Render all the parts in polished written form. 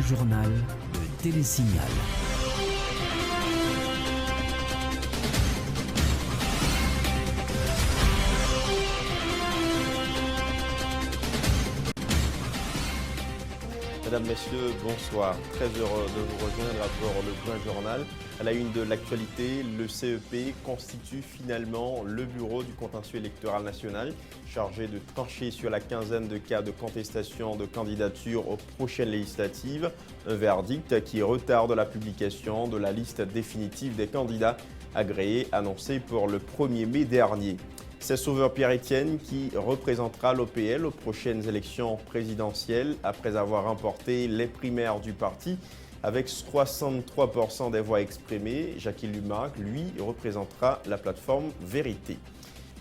journal de Télésignal. Mesdames, Messieurs, bonsoir. Très heureux de vous rejoindre pour le Point Journal. À la une de l'actualité, le CEP constitue finalement le bureau du contentieux électoral national, chargé de trancher sur la quinzaine de cas de contestation de candidature aux prochaines législatives. Un verdict qui retarde la publication de la liste définitive des candidats agréés annoncée pour le 1er mai dernier. C'est Sauveur Pierre-Étienne qui représentera l'OPL aux prochaines élections présidentielles après avoir remporté les primaires du parti avec 63% des voix exprimées. Jackie Lumarc, lui, représentera la plateforme Vérité.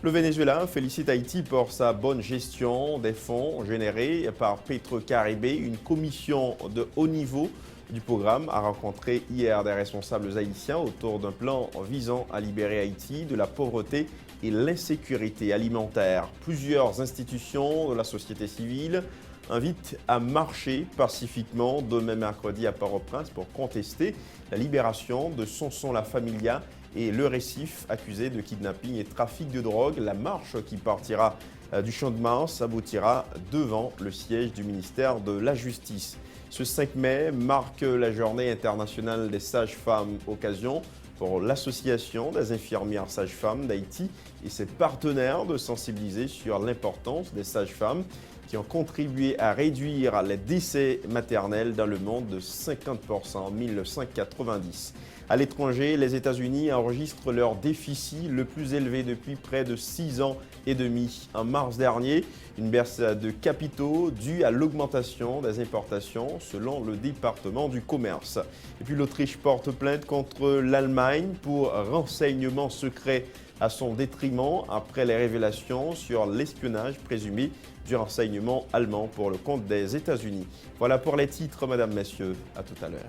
Le Venezuela félicite Haïti pour sa bonne gestion des fonds générés par Petro-Caribé. Une commission de haut niveau du programme a rencontré hier des responsables haïtiens autour d'un plan visant à libérer Haïti de la pauvreté et l'insécurité alimentaire. Plusieurs institutions de la société civile invitent à marcher pacifiquement demain mercredi à Port-au-Prince pour contester la libération de Sonson La Familia et le Récif accusé de kidnapping et trafic de drogue. La marche qui partira du Champ de Mars aboutira devant le siège du ministère de la Justice. Ce 5 mai marque la journée internationale des sages-femmes, occasion pour l'Association des infirmières sages-femmes d'Haïti et ses partenaires de sensibiliser sur l'importance des sages-femmes qui ont contribué à réduire les décès maternels dans le monde de 50% en 1990. À l'étranger, les États-Unis enregistrent leur déficit le plus élevé depuis près de 6 ans et demi. En mars dernier, une baisse de capitaux due à l'augmentation des importations selon le département du commerce. Et puis l'Autriche porte plainte contre l'Allemagne pour renseignements secrets à son détriment après les révélations sur l'espionnage présumé du renseignement allemand pour le compte des États-Unis. Voilà pour les titres, mesdames, messieurs. À tout à l'heure.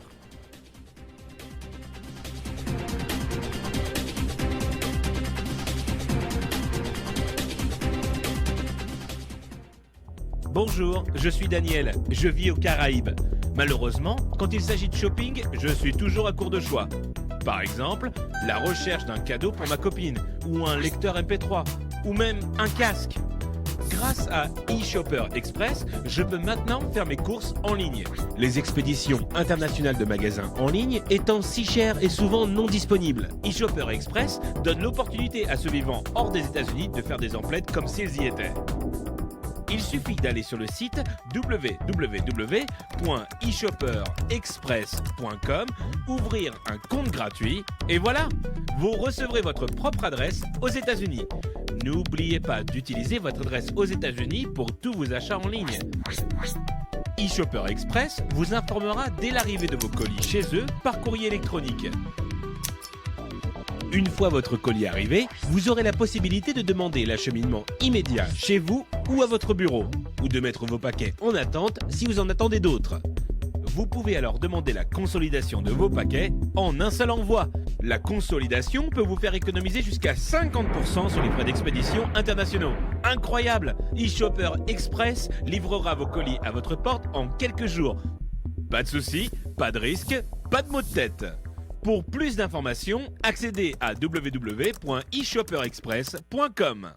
Bonjour, je suis Daniel, je vis aux Caraïbes. Malheureusement, quand il s'agit de shopping, je suis toujours à court de choix. Par exemple, la recherche d'un cadeau pour ma copine, ou un lecteur MP3, ou même un casque. Grâce à eShopper Express, je peux maintenant faire mes courses en ligne. Les expéditions internationales de magasins en ligne étant si chères et souvent non disponibles, eShopper Express donne l'opportunité à ceux vivant hors des États-Unis de faire des emplettes comme s'ils y étaient. Il suffit d'aller sur le site www.eshopperexpress.com, ouvrir un compte gratuit et voilà, vous recevrez votre propre adresse aux États-Unis. N'oubliez pas d'utiliser votre adresse aux États-Unis pour tous vos achats en ligne. eShopper Express vous informera dès l'arrivée de vos colis chez eux par courrier électronique. Une fois votre colis arrivé, vous aurez la possibilité de demander l'acheminement immédiat chez vous ou à votre bureau, ou de mettre vos paquets en attente si vous en attendez d'autres. Vous pouvez alors demander la consolidation de vos paquets en un seul envoi. La consolidation peut vous faire économiser jusqu'à 50% sur les frais d'expédition internationaux. Incroyable! eShopper Express livrera vos colis à votre porte en quelques jours. Pas de soucis, pas de risque, pas de maux de tête. Pour plus d'informations, accédez à www.eshopperexpress.com.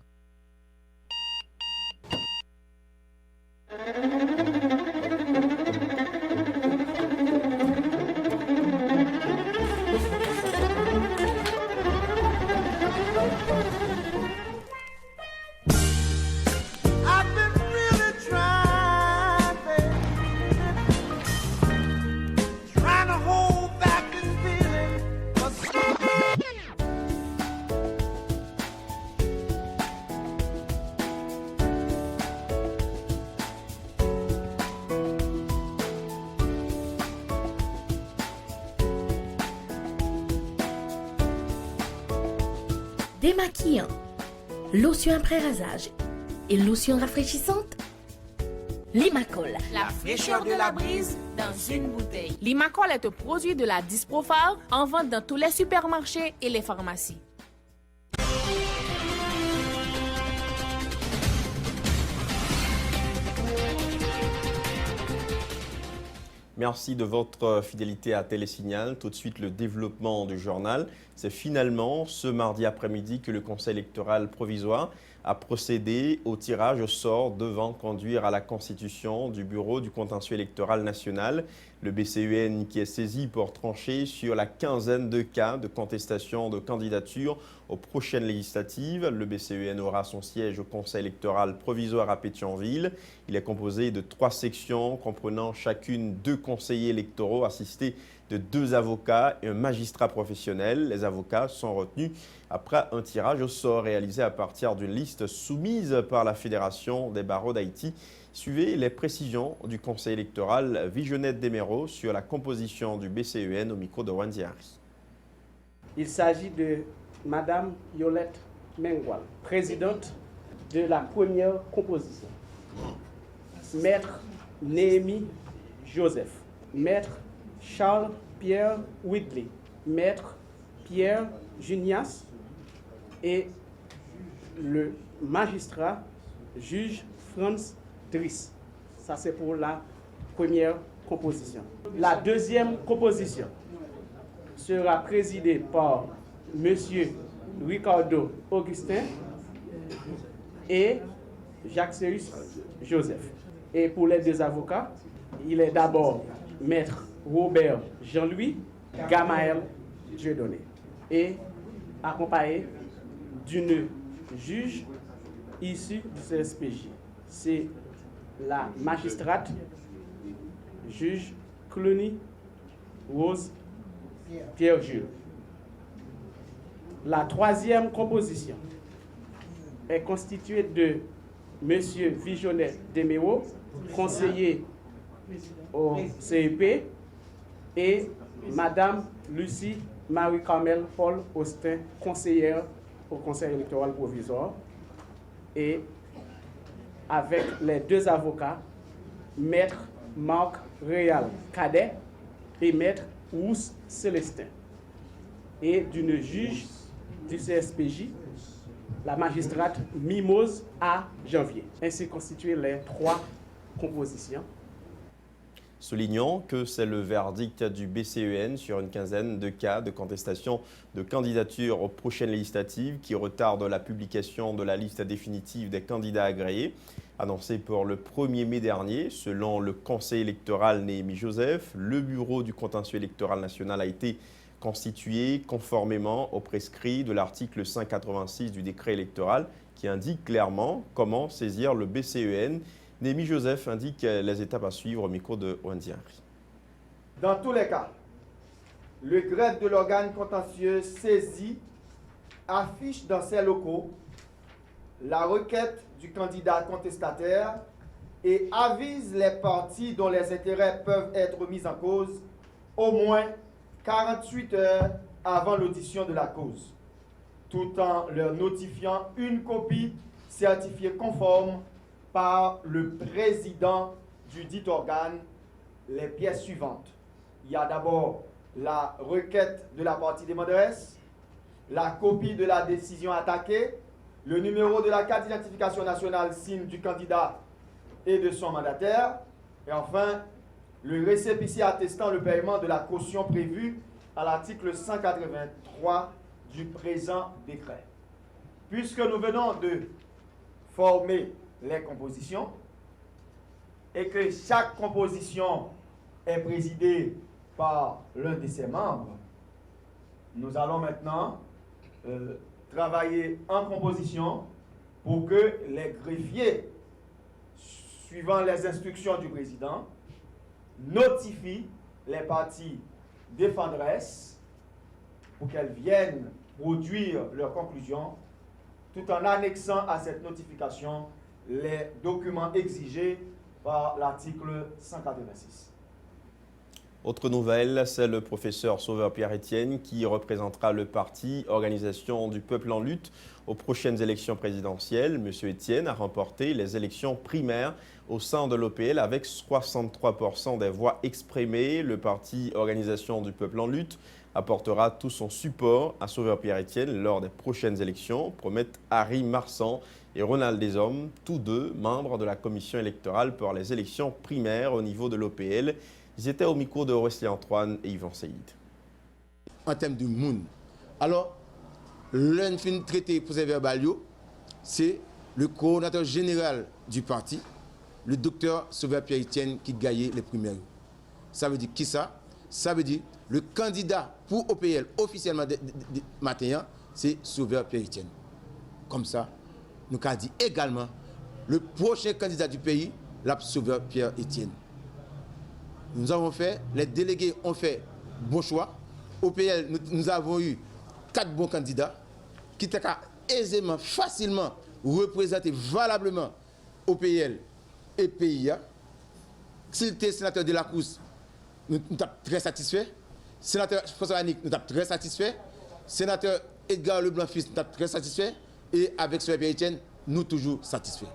Démaquillant, lotion après rasage et lotion rafraîchissante. Limacol, la fraîcheur de la brise dans une bouteille. Limacol est un produit de la Disprofar en vente dans tous les supermarchés et les pharmacies. Merci de votre fidélité à Télésignal. Tout de suite, le développement du journal. C'est finalement ce mardi après-midi que le Conseil électoral provisoire a procédé au tirage au sort devant conduire à la constitution du Bureau du contentieux électoral national. Le BCEN qui est saisi pour trancher sur la quinzaine de cas de contestation de candidature aux prochaines législatives. Le BCEN aura son siège au Conseil électoral provisoire à Pétionville. Il est composé de 3 sections comprenant chacune 2 conseillers électoraux assistés de 2 avocats et un magistrat professionnel. Les avocats sont retenus après un tirage au sort réalisé à partir d'une liste soumise par la Fédération des barreaux d'Haïti. Suivez les précisions du conseil électoral Vigeonnette Desméreaux sur la composition du BCEN au micro de Wendy Henry. Il s'agit de Madame Yolette Mengwal, présidente de la première composition. Maître Néhémie Joseph, Maître Charles-Pierre Whitley, Maître Pierre Junias et le magistrat juge Franz Driss. Ça, c'est pour la première composition. La deuxième composition sera présidée par M. Ricardo Augustin et Jacques-Céus Joseph. Et pour les 2 avocats, il est d'abord Maître Robert Jean-Louis Gamaël Dieudonné et accompagné d'une juge issue du CSPJ. C'est la magistrate juge Clonie Rose Pierre-Jules. La troisième composition est constituée de M. Vigeonnette Desméreaux, conseiller au CEP, et Mme Lucie Marie-Carmel Paul Austin, conseillère au Conseil électoral provisoire, et avec les 2 avocats, Maître Marc Réal Cadet et Maître Ous Célestin, et d'une juge du CSPJ, la magistrate Mimose A. Janvier. Ainsi constituées les 3 compositions. Soulignons que c'est le verdict du BCEN sur une quinzaine de cas de contestation de candidature aux prochaines législatives qui retarde la publication de la liste définitive des candidats agréés. Annoncé pour le 1er mai dernier, selon le Conseil électoral Néhémie Joseph, le Bureau du contentieux électoral national a été constitué conformément au prescrit de l'article 186 du décret électoral qui indique clairement comment saisir le BCEN. Néhémie Joseph indique les étapes à suivre au micro de Wendy Henry. Dans tous les cas, le greffe de l'organe contentieux saisi affiche dans ses locaux la requête du candidat contestataire et avise les parties dont les intérêts peuvent être mis en cause au moins 48 heures avant l'audition de la cause, tout en leur notifiant une copie certifiée conforme par le président du dit organe les pièces suivantes. Il y a d'abord la requête de la partie demanderesse, la copie de la décision attaquée, le numéro de la carte d'identification nationale SIN du candidat et de son mandataire, et enfin le récépissé attestant le paiement de la caution prévue à l'article 183 du présent décret. Puisque nous venons de former les compositions et que chaque composition est présidée par l'un de ses membres, nous allons maintenant travailler en composition pour que les greffiers, suivant les instructions du président, notifient les parties défenderesses pour qu'elles viennent produire leurs conclusions, tout en annexant à cette notification les documents exigés par l'article 186. Autre nouvelle, c'est le professeur Sauveur Pierre-Étienne qui représentera le parti Organisation du Peuple en lutte aux prochaines élections présidentielles. Monsieur Étienne a remporté les élections primaires au sein de l'OPL avec 63% des voix exprimées. Le parti Organisation du Peuple en lutte apportera tout son support à Sauveur Pierre-Étienne lors des prochaines élections, promettent Harry Marsan et Ronald Deshommes, tous deux membres de la commission électorale pour les élections primaires au niveau de l'OPL. Ils étaient au micro de Wesley Antoine et Yvan Saïd. En termes de monde. Alors, l'un traité pour ces verbalio, c'est le coordonnateur général du parti, le docteur Sauveur Pierre-Etienne, qui gagnait les primaires. Ça veut dire qui ça? Ça veut dire le candidat pour OPL officiellement matin, c'est Sauveur Pierre-Etienne. Comme ça, nous avons dit également le prochain candidat du pays, la Sauveur Pierre-Etienne. Nous avons fait, les délégués ont fait bon choix. OPL, nous avons eu 4 bons candidats qui étaient aisément, facilement représenter valablement OPL et PIA. S'il était sénateur de la Course, nous sommes très satisfaits. Sénateur François Annick, nous sommes très satisfaits. Sénateur Edgar Leblanc-Fils, nous sommes très satisfaits. Et avec Sauveur Pierre-Etienne, nous toujours satisfaits.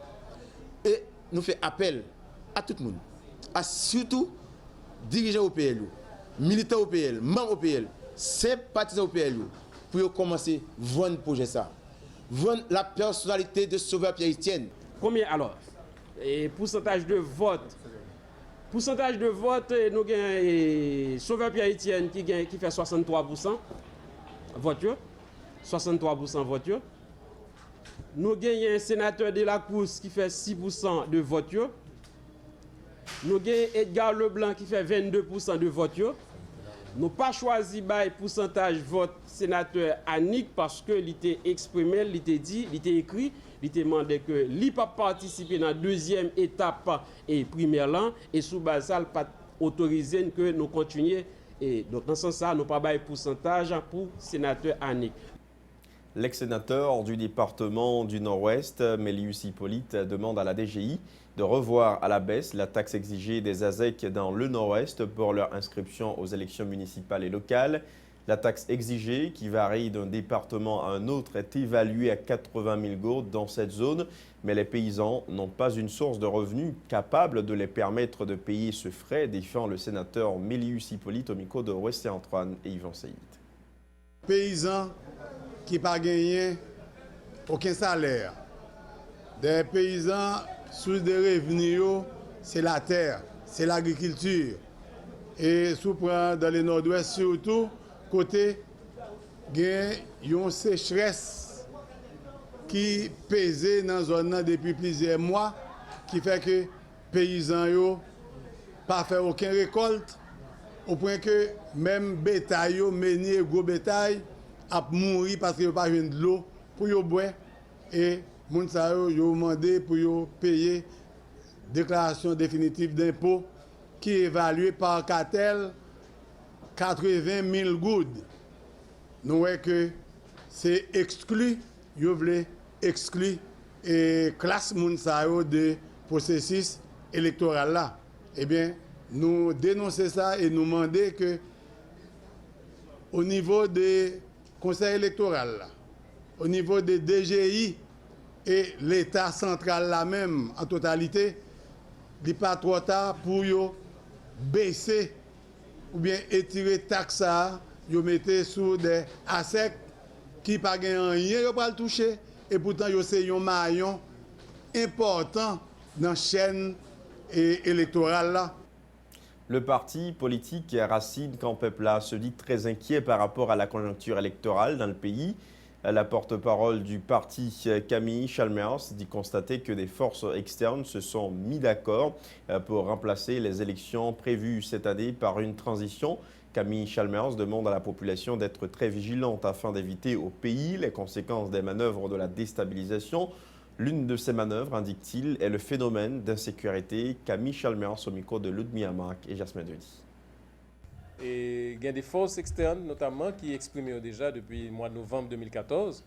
Et nous faisons appel à tout le monde, à surtout dirigeants OPL, militants OPL, membres OPL, sympathisants OPL, pour commencer à vendre le projet ça. Vendre la personnalité de Sauveur Pierre-Etienne. Combien alors? Et pourcentage de vote. Pourcentage de vote, nous avons Sauveur Pierre-Etienne qui fait 63% voiture. 63% voiture. Nous avons un sénateur de la Course qui fait 6% de voiture. Nous avons Edgar Leblanc qui fait 22% de voiture. Nous n'avons pas choisi le pourcentage vote sénateur Annick parce que l'était exprimé, l'était dit, l'était écrit, l'était demandé que l'IP pas participer dans la deuxième étape et première là et sous base ça pas autorisé que nous continuions et donc dans ce sens ça nous pas bail pourcentage pour sénateur Annick. L'ex-sénateur du département du Nord-Ouest, Mélius Hippolyte, demande à la DGI de revoir à la baisse la taxe exigée des ASEC dans le Nord-Ouest pour leur inscription aux élections municipales et locales. La taxe exigée, qui varie d'un département à un autre, est évaluée à 80 000 gourdes dans cette zone, mais les paysans n'ont pas une source de revenus capable de les permettre de payer ce frais, défend le sénateur Mélius Hippolyte au micro de Wesley Antoine et Yvan Saïd. Paysans qui n'ont pas gagné aucun salaire. Des paysans sous des revenus, c'est la terre, c'est l'agriculture. Et souvent dans le nord-ouest surtout, côté, il y a une sécheresse qui pèse dans la zone depuis plusieurs mois, qui fait que les paysans n'ont pas fait aucune récolte, au point que même bétail, meunier, gros bétail, a mouru parce qu'ils n'ont pas eu de l'eau pour boire. Et les gens ont demandé pour payer déclaration définitive d'impôt qui est évaluée par Catel 80 000 goudes. Nous voyons que c'est exclu, ils veulent exclure et classe Mounsao de processus électoral là. Eh bien, nous dénonçons ça et nous demandons que au niveau des conseils électoraux, au niveau des DGI et l'État central là même en totalité, il n'est pas trop tard pour baisser ou bien étirer taxe ça, yo mettez sur des ASEC qui pas gagnent rien, yo pas le toucher et pourtant yo c'est un maillon important dans la chaîne électorale là. Le parti politique Racine Campepla se dit très inquiet par rapport à la conjoncture électorale dans le pays. La porte-parole du parti, Camille Chalmers, dit constater que des forces externes se sont mis d'accord pour remplacer les élections prévues cette année par une transition. Camille Chalmers demande à la population d'être très vigilante afin d'éviter au pays les conséquences des manœuvres de la déstabilisation. L'une de ces manœuvres, indique-t-il, est le phénomène d'insécurité. Camille Chalmers au micro de Ludmilla Marc et Jasmin Denis. Et il y a des forces externes, notamment, qui expriment déjà depuis le mois de novembre 2014,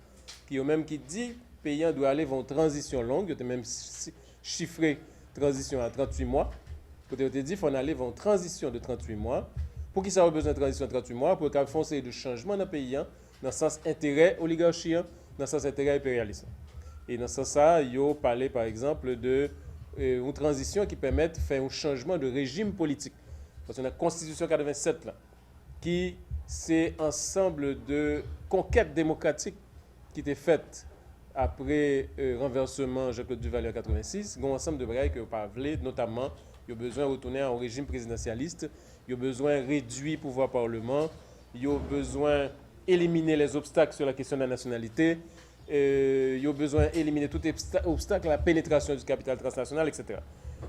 qui ont même qui dit que le pays doit aller vers une transition longue. Ils ont même chiffré transition à 38 mois. Ils ont dit qu'il faut aller vers une transition de 38 mois. Pour qui ça a besoin de transition de 38 mois? Pour qu'il y ait un fonds de changement dans le pays, dans le sens intérêt oligarchie, dans le sens intérêt impérialiste. Et dans ce sens, ils ont parlé, par exemple, d'une transition qui permet de faire un changement de régime politique. Parce qu'on a la Constitution 87, là, qui c'est ensemble de conquêtes démocratiques qui étaient faites après renversement Jean-Claude Duvalier en 86, il y a un ensemble de bagages que vous parlez, notamment, il y a besoin de retourner au régime présidentialiste, il y a besoin de réduire le pouvoir parlement, il y a besoin d'éliminer les obstacles sur la question de la nationalité, il y a besoin d'éliminer tout obstacle à la pénétration du capital transnational, etc.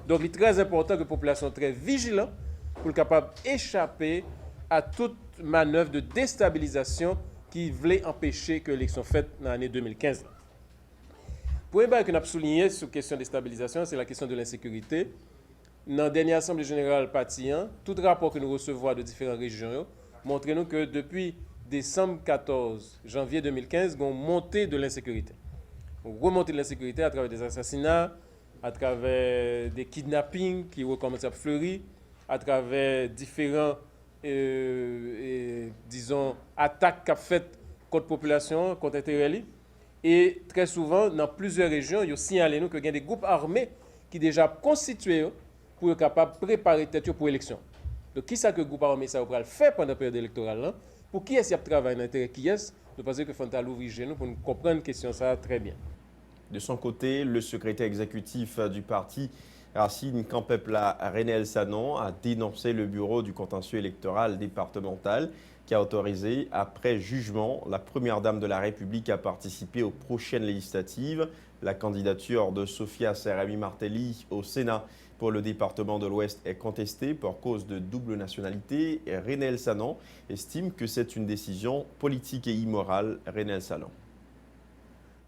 Donc, il est très important que la population soit très vigilante pour être capable d'échapper à toute manœuvre de déstabilisation qui voulait empêcher que l'élection faite dans l'année 2015. Pour que nous avons souligné sur la question de déstabilisation, c'est la question de l'insécurité. Dans la dernière Assemblée générale Patien, tout rapport que nous recevons de différentes régions montre nous que depuis décembre 14, janvier 2015, il y a une montée de l'insécurité. Une remontée de l'insécurité à travers des assassinats, à travers des kidnappings qui recommencent à fleurir, à travers différents disons, attaques qu'a faites contre la population, contre l'intérêt. Et très souvent, dans plusieurs régions, il y a signalé qu'il y a des groupes armés qui sont déjà constitués pour être capables de préparer tête pour l'élection. Donc, qui est-ce que le groupe armé ça va faire pendant la période électorale? Pour qui est-ce qu'il y a travaillé dans l'intérêt qui est? Nous pensons que Fanta l'ouvrir nous pour nous comprendre la question ça très bien. De son côté, le secrétaire exécutif du parti, Racine Campepla René Elsanon, a dénoncé le bureau du contentieux électoral départemental qui a autorisé, après jugement, la première dame de la République à participer aux prochaines législatives. La candidature de Sophia Serami Martelly au Sénat pour le département de l'Ouest est contestée pour cause de double nationalité. René Elsanon estime que c'est une décision politique et immorale. René Elsanon.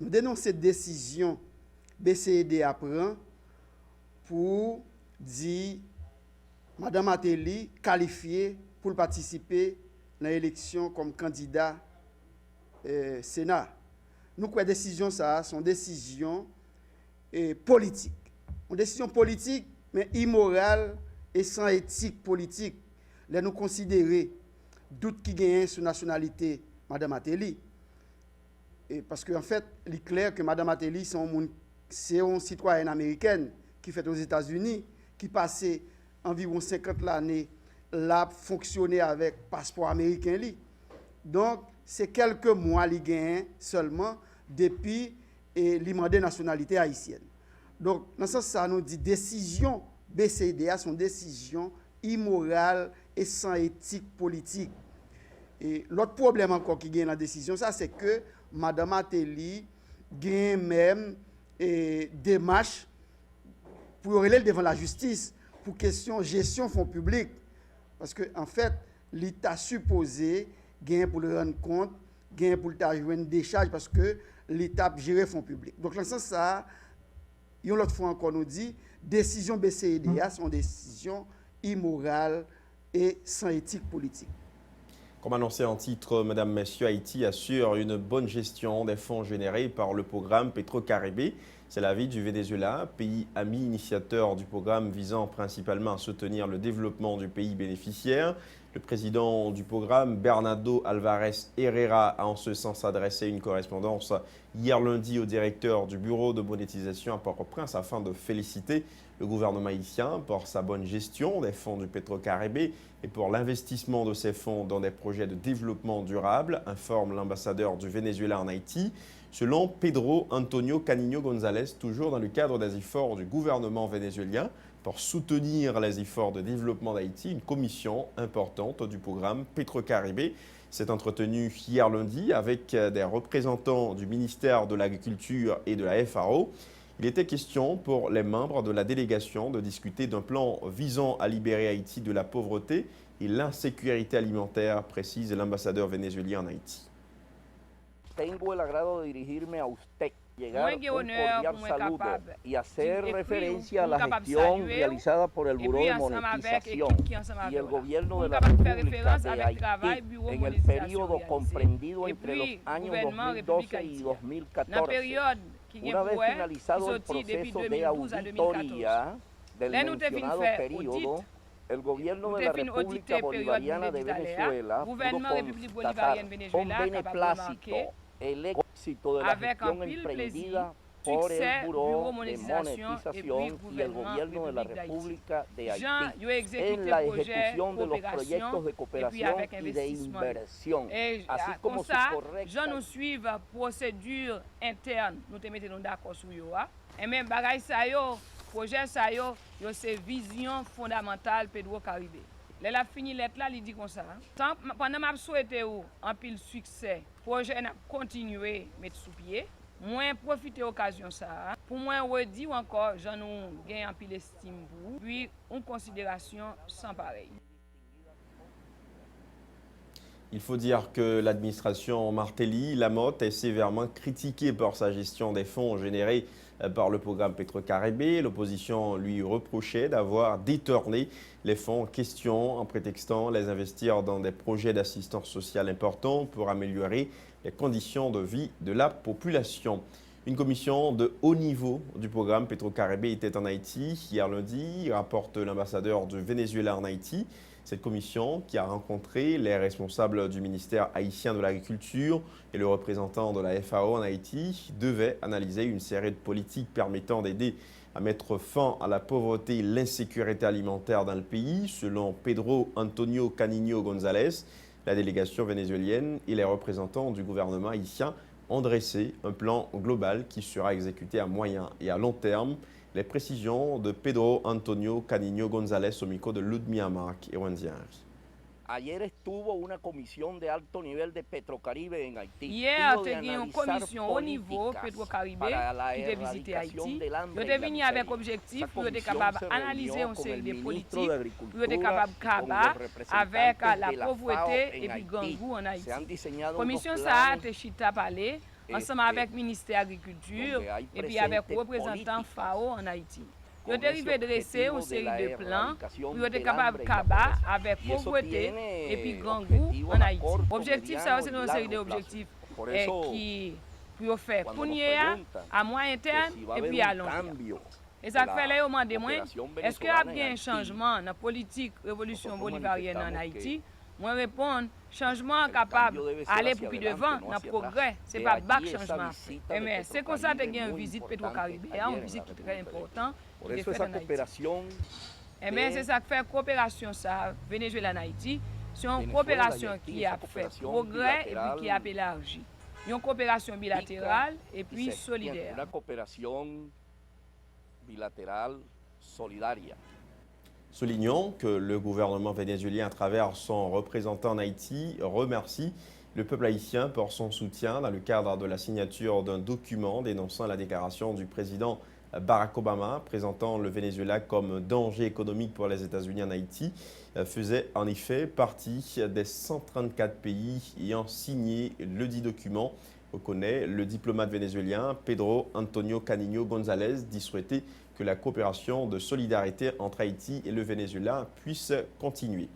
Nous dénonçons cette décision BCED prend pour dire Mme Martelly qualifiée pour participer à l'élection comme candidat Sénat. Nous croyons que la décision, ça, sont décisions politiques. Une décision politique, mais immorale et sans éthique politique. Là, nous considérons doute qui gagne sur la nationalité Mme Martelly. Parce qu'en fait, il est clair que Mme Martelly, c'est une citoyenne américaine qui fait aux États-Unis, qui passait environ 50 années là, fonctionner avec passeport américain. Donc, c'est quelques mois qu'il gagne seulement depuis l'imandé nationalité haïtienne. Donc, dans ce sens, ça nous dit décision BCDA sont décisions immorales et sans éthique politique. Et l'autre problème encore qui gagne la décision, ça, c'est que Mme Martelly gagne même démarche pour aller devant la justice pour question gestion fonds publics. Parce qu'en fait, l'État supposé gagne pour le rendre compte, gagne pour le jouer une décharge parce que l'État gère fonds publics. Donc, dans ce sens, ça, une autre fois encore nous dit, décision BCEDA sont décisions immorales et sans éthique politique. Comme annoncé en titre, Madame, Messieurs, Haïti assure une bonne gestion des fonds générés par le programme Petro-Caribé. C'est l'avis du Venezuela, pays ami initiateur du programme visant principalement à soutenir le développement du pays bénéficiaire. Le président du programme, Bernardo Alvarez Herrera, a en ce sens adressé une correspondance hier lundi au directeur du bureau de monétisation à Port-au-Prince afin de féliciter le gouvernement haïtien pour sa bonne gestion des fonds du Petro-Caribé et pour l'investissement de ces fonds dans des projets de développement durable, informe l'ambassadeur du Venezuela en Haïti. Selon Pedro Antonio Canino González, toujours dans le cadre des efforts du gouvernement vénézuélien pour soutenir les efforts de développement d'Haïti, une commission importante du programme Petro-Caribé s'est entretenue hier lundi avec des représentants du ministère de l'Agriculture et de la FAO. Il était question pour les membres de la délégation de discuter d'un plan visant à libérer Haïti de la pauvreté et l'insécurité alimentaire, précise l'ambassadeur vénézuélien en Haïti. Tengo el agrado de dirigirme a usted, llegar un cordial saludo y hacer referencia a la gestión realizada por el Buró de Monetización y el Gobierno de la República de Haití en el periodo comprendido entre los años 2012 y 2014. Una vez finalizado el proceso de auditoría del mencionado periodo, el Gobierno de la República Bolivariana de Venezuela pudo constatar con beneplácito el éxito de la gestión emprendida por el Buró de Monetización y el Gobierno de la República de Haití en la ejecución de los proyectos de cooperación y de inversión, así como su correcta... nous suivons procédure interne, nous te mettons d'accord sur yo. Et même bagay sa yo, projet sa yo, c'est vision fondamentale Pedro Caribe. Elle a fini lettre là, il dit comme ça. Pendant m'a souhaité un pile succès, projet n'a continué mettre sous pied. Moi profiter occasion ça pour moi redire encore j'en gagne un pile estime pour puis une considération sans pareil. Il faut dire que l'administration Martelly-Lamotte est sévèrement critiquée pour sa gestion des fonds générés par le programme Petro-Caribe. L'opposition lui reprochait d'avoir détourné les fonds en question en prétextant les investir dans des projets d'assistance sociale importants pour améliorer les conditions de vie de la population. Une commission de haut niveau du programme Petro-Caribe était en Haïti hier lundi, rapporte l'ambassadeur du Venezuela en Haïti. Cette commission, qui a rencontré les responsables du ministère haïtien de l'Agriculture et le représentant de la FAO en Haïti, devait analyser une série de politiques permettant d'aider à mettre fin à la pauvreté et l'insécurité alimentaire dans le pays. Selon Pedro Antonio Canino González, la délégation vénézuélienne et les représentants du gouvernement haïtien ont dressé un plan global qui sera exécuté à moyen et à long terme. Les précisions de Pedro Antonio Canino González au micro de Ludmilla Marc et Wendy Henry. Ayer estuvo una comisión de alto nivel de Petrocaribe en Haití. Hier, tu as une commission au niveau Petrocaribe qui a visité Haïti. Nous sommes venus avec objectif pour être capable d'analyser une série de politiques, pour être capable de combattre avec la pauvreté et puis gangou en Haïti. La commission ça a chita parler ensemble avec le ministère de l'Agriculture et puis avec le représentant FAO en Haïti. Ils ont arrivé à dresser une série de plans pour être capable de combattre avec pauvreté et puis gangou en Haïti. L'objectif, c'est une série d'objectifs qui pour faire à moyen terme et puis à long terme. Et ça fait là, on demande moins, est-ce qu'il y a un changement dans la politique révolution bolivarienne en Haïti? Moi répondre, changement capable d'aller pour plus devant dans le progrès, ce n'est pas bac changement. Mais c'est comme ça que tu as une visite Petro-Caribe, une visite qui est très importante. Mais c'est ça qui fait coopération ça, Venezuela en Haïti. C'est une coopération qui a fait progrès et puis qui a élargi. Une coopération bilatérale et puis solidaire. Une coopération bilatérale solidaire. Soulignons que le gouvernement vénézuélien, à travers son représentant en Haïti, remercie le peuple haïtien pour son soutien dans le cadre de la signature d'un document dénonçant la déclaration du président Barack Obama, présentant le Venezuela comme danger économique pour les États-Unis en Haïti, faisait en effet partie des 134 pays ayant signé le dit document, reconnaît le diplomate vénézuélien Pedro Antonio Canino González, dit souhaiter que la coopération de solidarité entre Haïti et le Venezuela puisse continuer.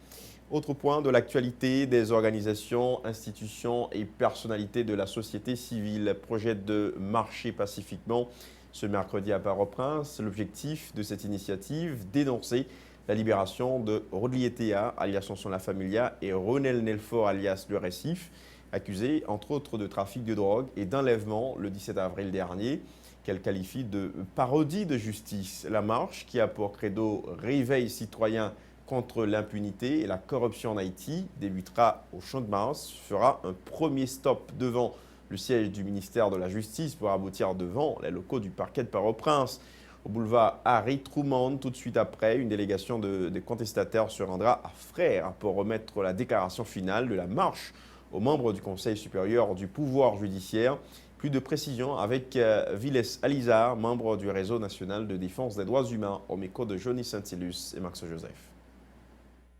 Autre point de l'actualité, des organisations, institutions et personnalités de la société civile projettent de marcher pacifiquement ce mercredi à Port-au-Prince. L'objectif de cette initiative, dénoncer la libération de Rodlietea, alias Sonson La Familia, et Ronel Nelfort, alias Le Récif, accusés entre autres de trafic de drogue et d'enlèvement le 17 avril dernier, qu'elle qualifie de parodie de justice. La marche, qui a pour credo « Réveil citoyen contre l'impunité et la corruption en Haïti », débutera au Champ de Mars, fera un premier stop devant le siège du ministère de la Justice pour aboutir devant les locaux du parquet de Port-au-Prince. Au boulevard Harry Truman, tout de suite après, une délégation de contestataires se rendra à Frères pour remettre la déclaration finale de la marche aux membres du Conseil supérieur du pouvoir judiciaire. Plus de précisions avec Viles Alizar, membre du réseau national de défense des droits humains, au micro de Johnny Saint-Ilus et Max Joseph.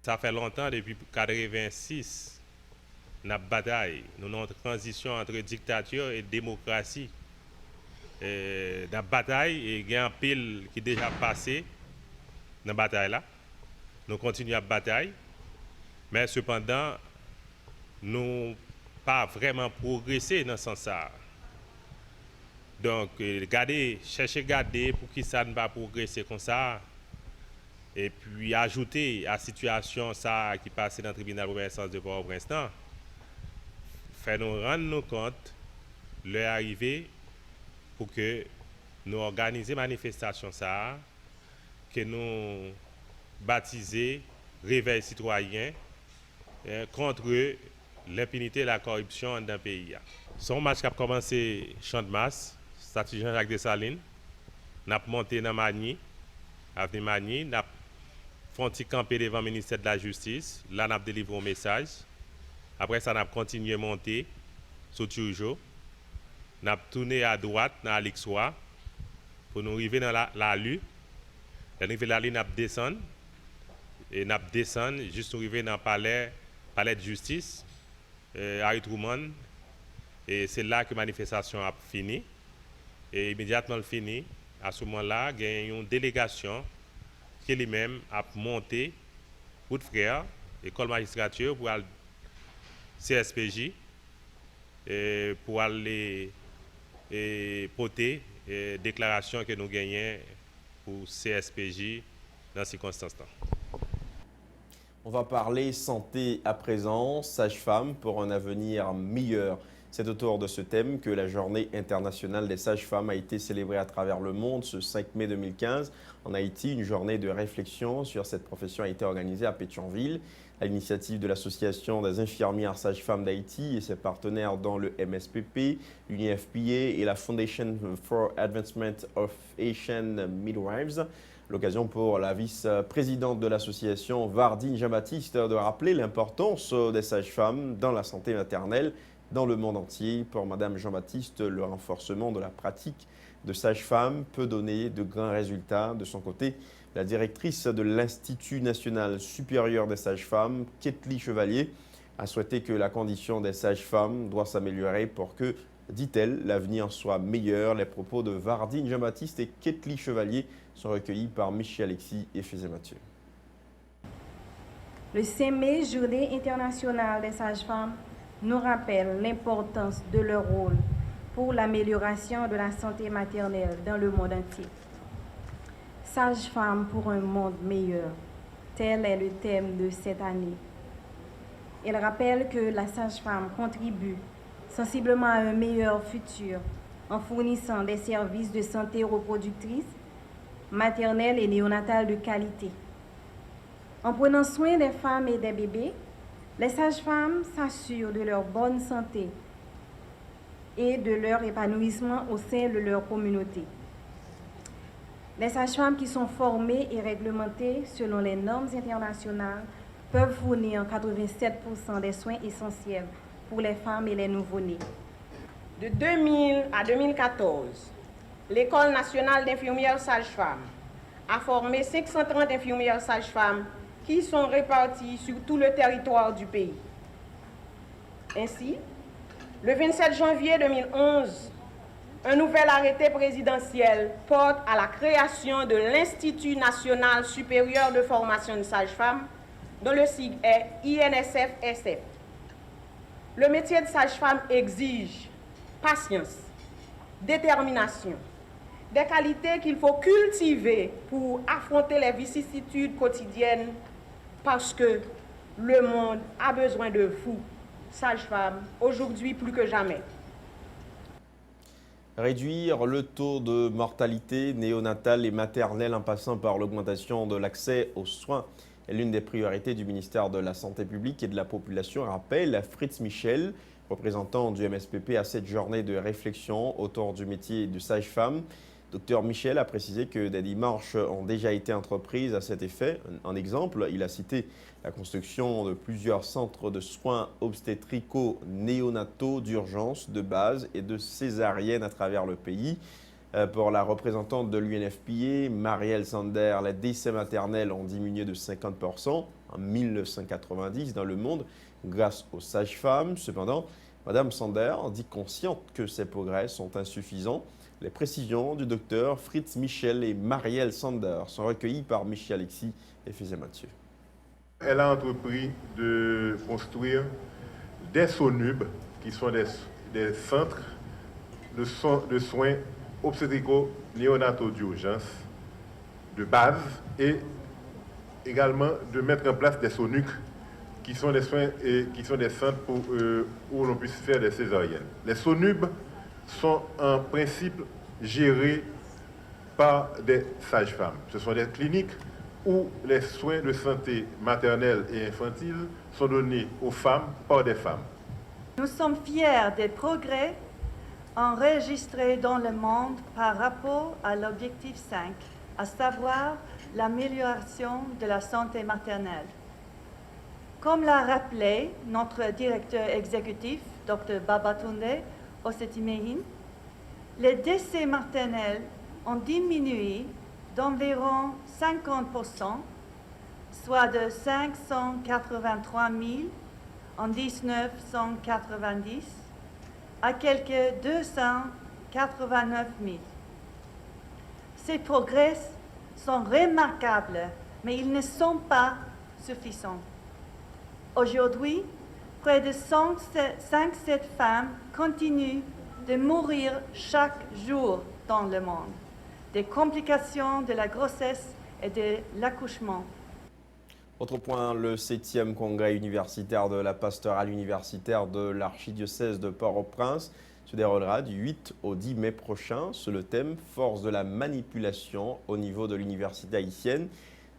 Ça fait longtemps, depuis 1986, notre bataille, notre transition entre dictature et démocratie. La bataille, il y a un pile qui est déjà passé dans la bataille là. Nous continuons la bataille, mais cependant, nous n'avons pas vraiment progressé dans ce sens-là. Donc, chercher à garder pour que ça ne va progresser comme ça. Et puis, ajouter à la situation ça, qui passe dans le tribunal de première instance de Port-au-Prince, faire nous rendre compte de l'arrivée pour que nous organisons une manifestation ça, que nous baptisons Réveil citoyen contre l'impunité et la corruption dans le pays. Son match qui a commencé Champ de Masse, statue Jean-Jacques Dessalines, nous avons monté dans Magny, avenue Magny, nous avons fait un petit campé devant le ministère de la Justice, là nous avons délivré un message. Après ça, nous avons continué à monter sur Turjo. Nous avons tourné à droite dans Alixois pour nous arriver dans la rue. Nous arrivons dans la rue, nous descendons. Et nous descendons juste pour arriver dans le palais de justice, Harry Truman. Et c'est là que la manifestation a fini. Et immédiatement, elle finit. À ce moment-là, il y a une délégation qui lui-même a monté pour frère, école magistrature, pour aller CSPJ, pour aller porter déclaration que nous gagnons pour CSPJ dans ces circonstances-là. On va parler santé à présent, sage-femme pour un avenir meilleur. C'est autour de ce thème que la journée internationale des sages-femmes a été célébrée à travers le monde ce 5 mai 2015. En Haïti, une journée de réflexion sur cette profession a été organisée à Pétionville à l'initiative de l'Association des infirmières sages-femmes d'Haïti et ses partenaires dans le MSPP, l'UNFPA et la Foundation for Advancement of Haitian Midwives. L'occasion pour la vice-présidente de l'association, Vardine Jean-Baptiste, de rappeler l'importance des sages-femmes dans la santé maternelle dans le monde entier. Pour Madame Jean-Baptiste, le renforcement de la pratique de sage-femme peut donner de grands résultats. De son côté, la directrice de l'Institut national supérieur des sages-femmes, Ketli Chevalier, a souhaité que la condition des sages-femmes doit s'améliorer pour que, dit-elle, l'avenir soit meilleur. Les propos de Vardine Jean-Baptiste et Ketli Chevalier sont recueillis par Michel Alexis et Fézé Mathieu. Le 5 mai, Journée internationale des sages-femmes, nous rappelle l'importance de leur rôle pour l'amélioration de la santé maternelle dans le monde entier. Sage-femme pour un monde meilleur, tel est le thème de cette année. Elle rappelle que la sage-femme contribue sensiblement à un meilleur futur en fournissant des services de santé reproductrice, maternelle et néonatale de qualité. En prenant soin des femmes et des bébés, les sages-femmes s'assurent de leur bonne santé et de leur épanouissement au sein de leur communauté. Les sages-femmes qui sont formées et réglementées selon les normes internationales peuvent fournir 87% des soins essentiels pour les femmes et les nouveau-nés. De 2000 à 2014, l'École nationale d'infirmières sages-femmes a formé 530 infirmières sages-femmes qui sont réparties sur tout le territoire du pays. Ainsi, le 27 janvier 2011, un nouvel arrêté présidentiel porte à la création de l'Institut national supérieur de formation de sages-femmes, dont le sigle est INSF-SF. Le métier de sage-femme exige patience, détermination, des qualités qu'il faut cultiver pour affronter les vicissitudes quotidiennes parce que le monde a besoin de vous, sages-femmes, aujourd'hui plus que jamais. Réduire le taux de mortalité néonatale et maternelle en passant par l'augmentation de l'accès aux soins est l'une des priorités du ministère de la Santé publique et de la Population, rappelle Fritz Michel, représentant du MSPP à cette journée de réflexion autour du métier de sage-femme. Dr Michel a précisé que des démarches ont déjà été entreprises à cet effet. En exemple, il a cité la construction de plusieurs centres de soins obstétrico-néonataux d'urgence, de base et de césarienne à travers le pays. Pour la représentante de l'UNFPA, Marielle Sander, les décès maternels ont diminué de 50% en 1990 dans le monde grâce aux sages-femmes. Cependant, Mme Sander dit consciente que ces progrès sont insuffisants. Les précisions du docteur Fritz Michel et Marielle Sander sont recueillies par Michel Alexis et Fézé Mathieu. Elle a entrepris de construire des SONUB, qui sont des centres de soins obstétrico-néonataux d'urgence de base, et également de mettre en place des SONUC, qui sont des soins et qui sont des centres où l'on puisse faire des césariennes. Les SONUB sont en principe gérés par des sages-femmes. Ce sont des cliniques où les soins de santé maternelle et infantile sont donnés aux femmes par des femmes. Nous sommes fiers des progrès enregistrés dans le monde par rapport à l'objectif 5, à savoir l'amélioration de la santé maternelle. Comme l'a rappelé notre directeur exécutif, Dr Babatunde Osetimehin, les décès maternels ont diminué d'environ 50%, soit de 583 000 en 1990 à quelques 289 000. Ces progrès sont remarquables, mais ils ne sont pas suffisants. Aujourd'hui, près de 500 femmes continuent de mourir chaque jour dans le monde, des complications de la grossesse et de l'accouchement. Autre point, le 7e congrès universitaire de la pastorale universitaire de l'archidiocèse de Port-au-Prince se déroulera du 8 au 10 mai prochain sous le thème « Force de la manipulation au niveau de l'université haïtienne ».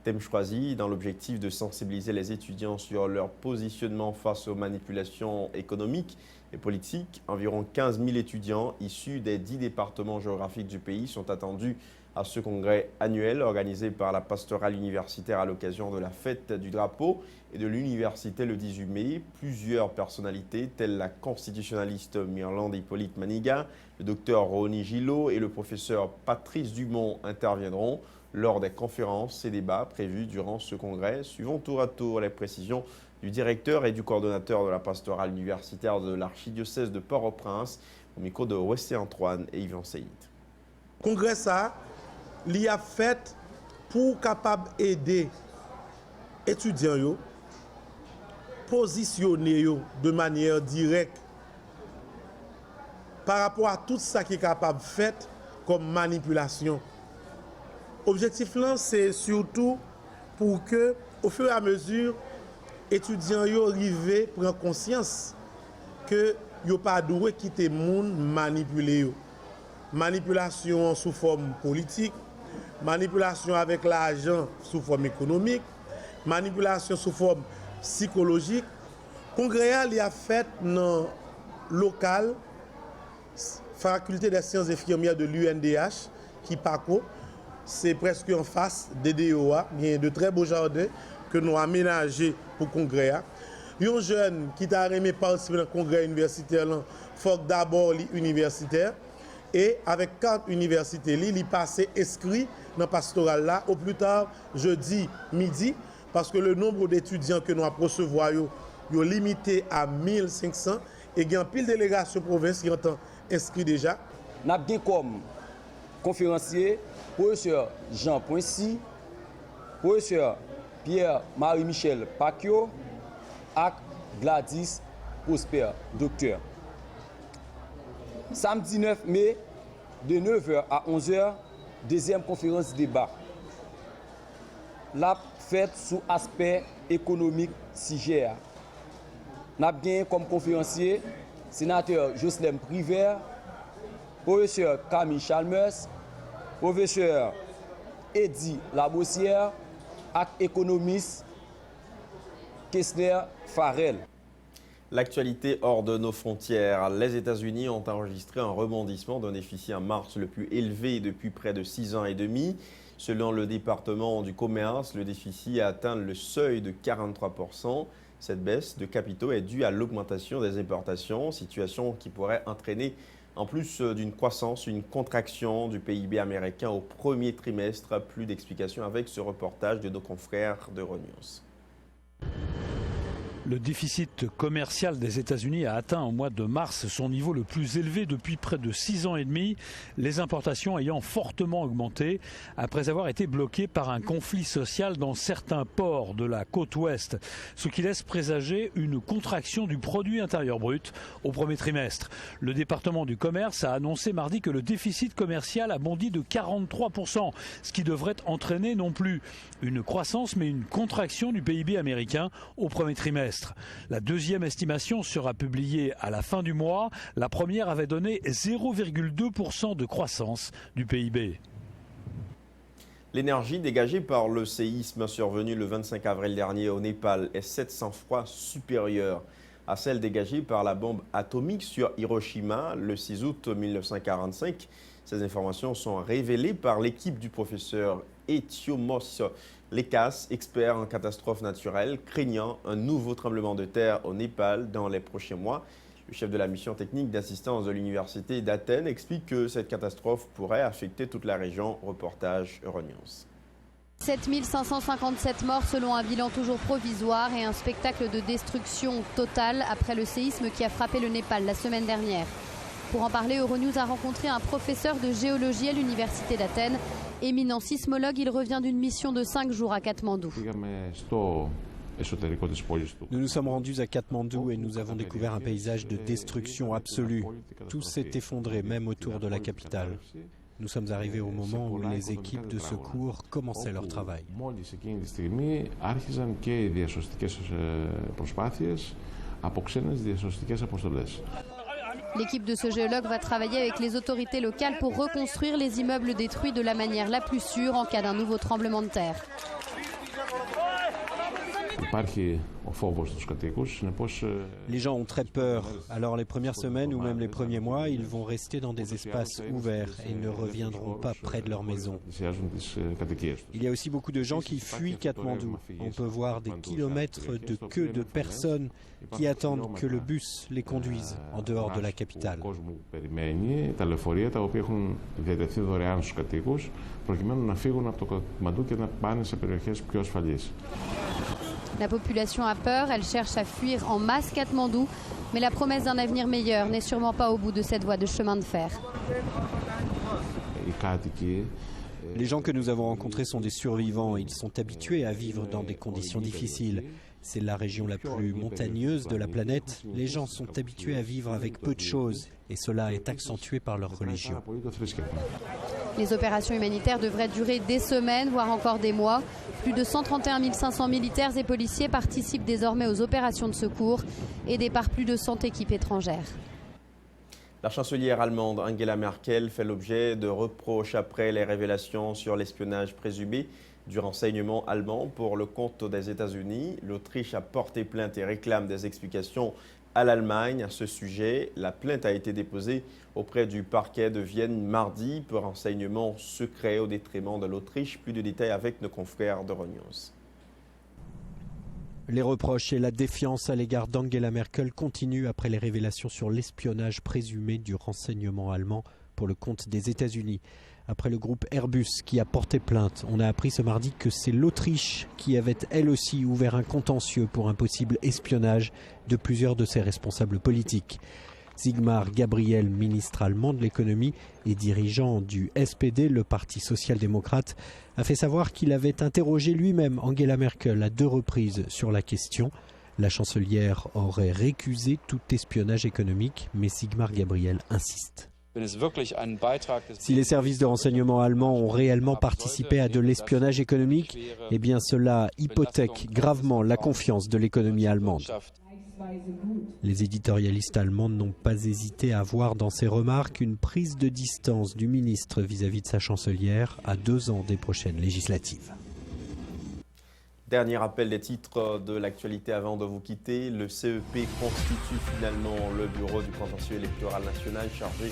Thème choisi dans l'objectif de sensibiliser les étudiants sur leur positionnement face aux manipulations économiques et politiques. Environ 15 000 étudiants issus des 10 départements géographiques du pays sont attendus à ce congrès annuel organisé par la pastorale universitaire à l'occasion de la fête du drapeau et de l'université le 18 mai. Plusieurs personnalités telles la constitutionnaliste Myrlande Hippolyte Maniga, le docteur Rony Gillot et le professeur Patrice Dumont interviendront lors des conférences et débats prévus durant ce congrès. Suivons tour à tour les précisions du directeur et du coordonnateur de la pastorale universitaire de l'archidiocèse de Port-au-Prince au micro de Westé Antoine et Yvan Seyid. Congrès ça, l'y a fait pour capable aider étudiants yo, positionner yo de manière directe par rapport à tout ça qui est capable de faire comme manipulation. Objectif là, c'est surtout pour que, au fur et à mesure, étudiants yo arrivent prendre conscience que yo pas doué quitter monde manipuler yo. Manipulation sous forme politique, manipulation avec l'argent sous forme économique, manipulation sous forme psychologique. Congrès a fait dans local faculté des sciences infirmières de l'UNDH qui PACO. C'est presque en face des DOA. Il y a de très beaux jardins que nous avons aménagés pour le congrès. Un jeune qui t'a aimé participer au congrès universitaire, il faut d'abord l'universitaire. Et avec 4 universités, il passe inscrit dans le pastoral là, au plus tard jeudi midi, parce que le nombre d'étudiants que nous avons recevoir est limité à 1500. Et il y a une pile de délégation province qui ont inscrit déjà. Nous avons comme conférencier professeur Jean Poincy, professeur Pierre-Marie-Michel Pacquiao et Gladys Prosper, docteur. Samedi 9 mai, de 9h à 11h, deuxième conférence débat. La fête sous aspect économique CIGEA. Nous avons comme conférencier sénateur Jocelyn Privert, professeur Camille Chalmers, professeur Eddie Labossière et économiste Kessner Farrell. L'actualité hors de nos frontières. Les États-Unis ont enregistré un rebondissement d'un déficit en mars le plus élevé depuis près de 6 ans et demi. Selon le département du commerce, le déficit a atteint le seuil de 43%. Cette baisse de capitaux est due à l'augmentation des importations, situation qui pourrait entraîner, en plus d'une croissance, une contraction du PIB américain au premier trimestre. Plus d'explications avec ce reportage de nos confrères de Renews. Le déficit commercial des États-Unis a atteint au mois de mars son niveau le plus élevé depuis près de 6 ans et demi, les importations ayant fortement augmenté après avoir été bloquées par un conflit social dans certains ports de la côte ouest, ce qui laisse présager une contraction du produit intérieur brut au premier trimestre. Le département du commerce a annoncé mardi que le déficit commercial a bondi de 43%, ce qui devrait entraîner non plus une croissance mais une contraction du PIB américain au premier trimestre. La deuxième estimation sera publiée à la fin du mois. La première avait donné 0,2% de croissance du PIB. L'énergie dégagée par le séisme survenu le 25 avril dernier au Népal est 700 fois supérieure à celle dégagée par la bombe atomique sur Hiroshima le 6 août 1945. Ces informations sont révélées par l'équipe du professeur Etiomos Lekas, expert en catastrophes naturelles, craignant un nouveau tremblement de terre au Népal dans les prochains mois. Le chef de la mission technique d'assistance de l'Université d'Athènes explique que cette catastrophe pourrait affecter toute la région. Reportage Euronews. 7557 morts selon un bilan toujours provisoire et un spectacle de destruction totale après le séisme qui a frappé le Népal la semaine dernière. Pour en parler, Euronews a rencontré un professeur de géologie à l'Université d'Athènes. Éminent sismologue, il revient d'une mission de 5 jours à Katmandou. Nous nous sommes rendus à Katmandou et nous avons découvert un paysage de destruction absolue. Tout s'est effondré, même autour de la capitale. Nous sommes arrivés au moment où les équipes de secours commençaient leur travail. L'équipe de ce géologue va travailler avec les autorités locales pour reconstruire les immeubles détruits de la manière la plus sûre en cas d'un nouveau tremblement de terre. Les gens ont très peur. Alors les premières semaines ou même les premiers mois, ils vont rester dans des espaces ouverts et ne reviendront pas près de leur maison. Il y a aussi beaucoup de gens qui fuient Katmandou. On peut voir des kilomètres de queues de personnes qui attendent que le bus les conduise en dehors de la capitale. La population a peur, elle cherche à fuir en masse Katmandou, mais la promesse d'un avenir meilleur n'est sûrement pas au bout de cette voie de chemin de fer. Les gens que nous avons rencontrés sont des survivants. Ils sont habitués à vivre dans des conditions difficiles. C'est la région la plus montagneuse de la planète. Les gens sont habitués à vivre avec peu de choses et cela est accentué par leur religion. Les opérations humanitaires devraient durer des semaines, voire encore des mois. Plus de 131 500 militaires et policiers participent désormais aux opérations de secours, aidés par plus de 100 équipes étrangères. La chancelière allemande Angela Merkel fait l'objet de reproches après les révélations sur l'espionnage présumé du renseignement allemand pour le compte des États-Unis. L'Autriche a porté plainte et réclame des explications à l'Allemagne à ce sujet. La plainte a été déposée auprès du parquet de Vienne mardi pour renseignement secret au détriment de l'Autriche. Plus de détails avec nos confrères d'Euronews. Les reproches et la défiance à l'égard d'Angela Merkel continuent après les révélations sur l'espionnage présumé du renseignement allemand pour le compte des États-Unis. Après le groupe Airbus qui a porté plainte, on a appris ce mardi que c'est l'Autriche qui avait elle aussi ouvert un contentieux pour un possible espionnage de plusieurs de ses responsables politiques. Sigmar Gabriel, ministre allemand de l'économie et dirigeant du SPD, le parti social-démocrate, a fait savoir qu'il avait interrogé lui-même Angela Merkel à 2 reprises sur la question. La chancelière aurait récusé tout espionnage économique, mais Sigmar Gabriel insiste. Si les services de renseignement allemands ont réellement participé à de l'espionnage économique, eh bien cela hypothèque gravement la confiance de l'économie allemande. Les éditorialistes allemands n'ont pas hésité à voir dans ces remarques une prise de distance du ministre vis-à-vis de sa chancelière à 2 ans des prochaines législatives. Dernier rappel des titres de l'actualité avant de vous quitter. Le CEP constitue finalement le bureau du contentieux électoral national chargé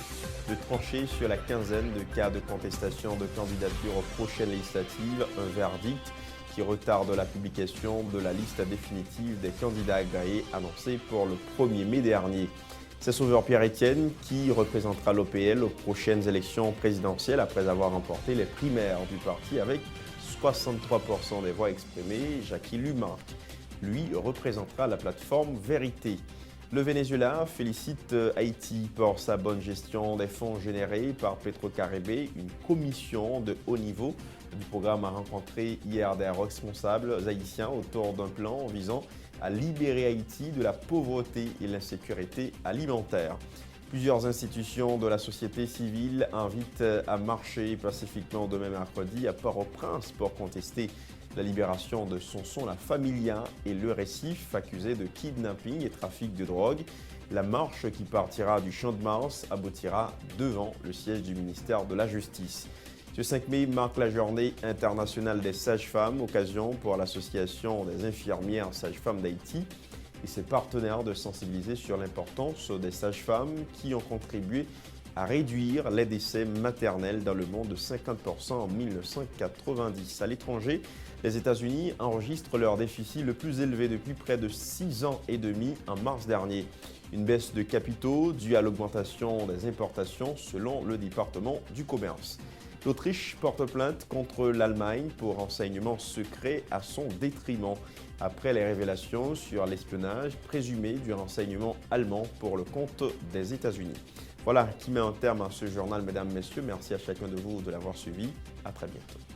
de trancher sur la quinzaine de cas de contestation de candidature aux prochaines législatives. Un verdict qui retarde la publication de la liste définitive des candidats agréés annoncée pour le 1er mai dernier. C'est Sauveur Pierre-Etienne qui représentera l'OPL aux prochaines élections présidentielles après avoir remporté les primaires du parti avec 63% des voix exprimées. Jackie Luma, lui, représentera la plateforme Vérité. Le Venezuela félicite Haïti pour sa bonne gestion des fonds générés par Petrocaribé. Une commission de haut niveau du programme a rencontré hier des responsables haïtiens autour d'un plan visant à libérer Haïti de la pauvreté et l'insécurité alimentaire. Plusieurs institutions de la société civile invitent à marcher pacifiquement demain mercredi à Port-au-Prince pour contester la libération de Sonson La Familia et le Récif, accusé de kidnapping et trafic de drogue. La marche qui partira du Champ de Mars aboutira devant le siège du ministère de la Justice. Ce 5 mai marque la journée internationale des sages-femmes, occasion pour l'Association des infirmières sages-femmes d'Haïti et ses partenaires de sensibiliser sur l'importance des sages-femmes qui ont contribué à réduire les décès maternels dans le monde de 50% en 1990. À l'étranger, les États-Unis enregistrent leur déficit le plus élevé depuis près de 6 ans et demi en mars dernier. Une baisse de capitaux due à l'augmentation des importations selon le département du commerce. L'Autriche porte plainte contre l'Allemagne pour renseignements secrets à son détriment, après les révélations sur l'espionnage présumé du renseignement allemand pour le compte des États-Unis. Voilà qui met un terme à ce journal, mesdames, messieurs. Merci à chacun de vous de l'avoir suivi. À très bientôt.